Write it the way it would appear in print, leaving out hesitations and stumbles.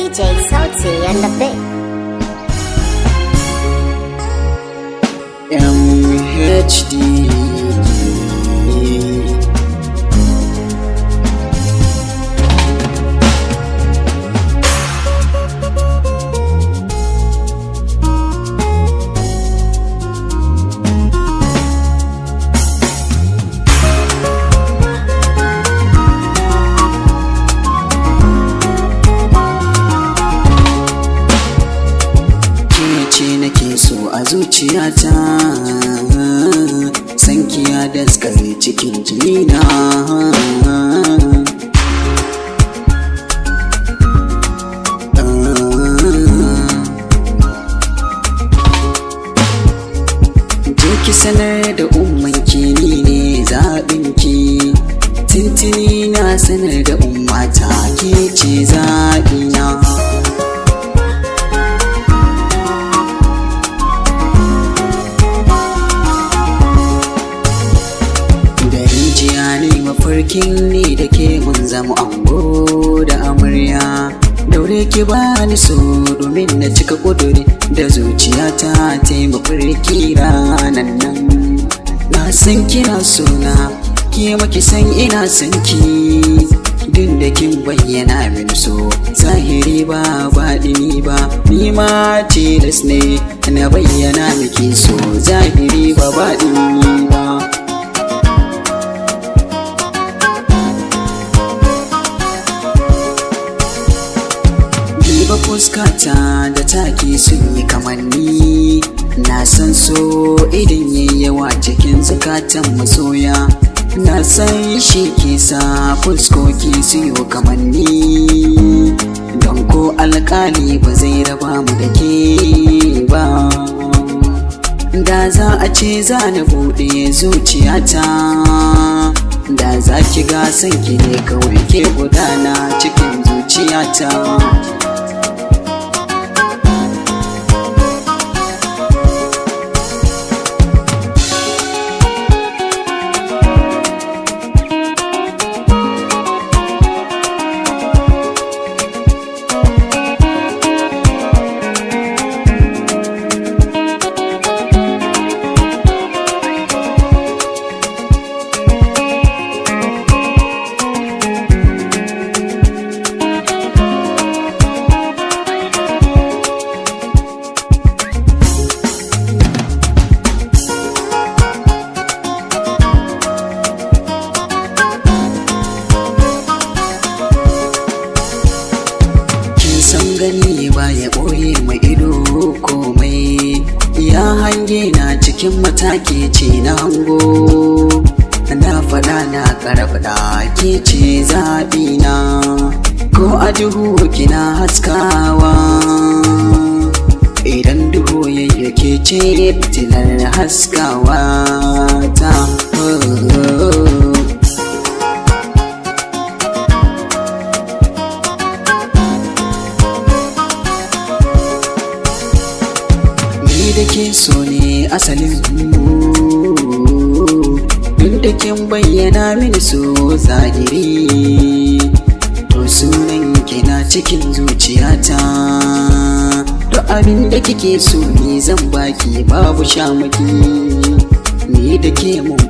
DJ Sauti and the Bit. MHD. A zuciyata sanki ya daskare cikin jinina, je ki sanar da ummanki ni ne zaɓinki, tintini na sanar da ummata ke ce zaɓina. Mafarkin ni da ke mun zama ango da amarya, daure ki bani so domin na cika kuduri da zuciyata ta yi mafarki ranan nan. Na san kina sona, ke maki san ina san ki, din da kin bayyana min so zahiri ba baɗini ba, ni ma tilas ne na bayyana miki so zahiri ba baɗini ba. Ba fuskata da take sun yi kamanni, na san so idan yayi yawa cikin zukatan masoya, na san shi ke sa fuskoki su yi kamanni, don ko alƙali ba zai raba mu da ke ba. Da za a ce za na buɗe zuciyata, da za ki ga sanki ne kawai ke gudana cikin zuciyata. Gani ba ya ɓoye mai ido komai, ya hange na cikin mataki ce na hango, na faɗa na karɓa ke ce zaɓina, ko a duhu kina haskawa, idan duhu yayyake ce fitilar haskawa ta. Da ke so ne asalin duk da kin bayyana mini so zahiri, to sunan kina cikin zuciyata, to abin da kike so ni zan baki babu shamaki, ni da ke mun